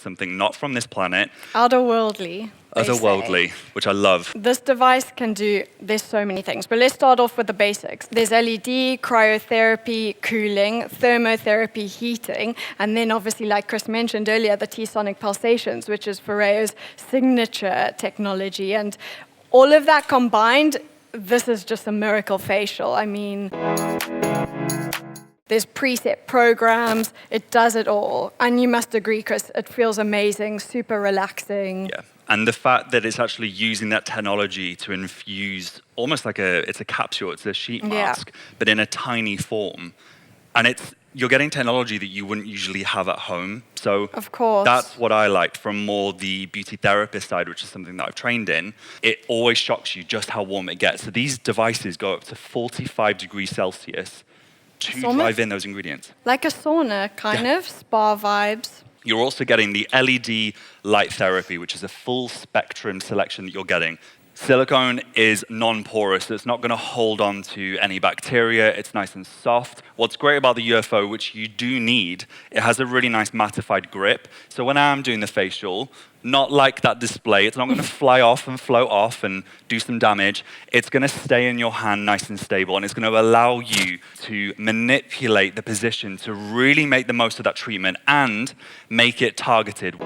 something not from this planet. Otherworldly. Otherworldly, which I love. This device can do, there's so many things, but let's start off with the basics. There's LED, cryotherapy, cooling, thermotherapy, heating, and then obviously, like Chris mentioned earlier, the T-sonic pulsations, which is FOREO's signature technology. And all of that combined, this is just a miracle facial. I mean, there's preset programs, it does it all. And you must agree, Chris, it feels amazing, super relaxing. Yeah. And the fact that it's actually using that technology to infuse almost like it's a capsule, it's a sheet mask, but in a tiny form. And you're getting technology that you wouldn't usually have at home. So of course, that's what I like from more the beauty therapist side, which is something that I've trained in. It always shocks you just how warm it gets. So these devices go up to 45 degrees Celsius to drive in those ingredients. Like a sauna, kind of, spa vibes. You're also getting the LED light therapy, which is a full spectrum selection that you're getting. Silicone is non-porous, so it's not going to hold on to any bacteria. It's nice and soft. What's great about the UFO, which you do need, it has a really nice mattified grip. So when I'm doing the facial, not like that display, it's not going to fly off and float off and do some damage. It's going to stay in your hand nice and stable, and it's going to allow you to manipulate the position to really make the most of that treatment and make it targeted.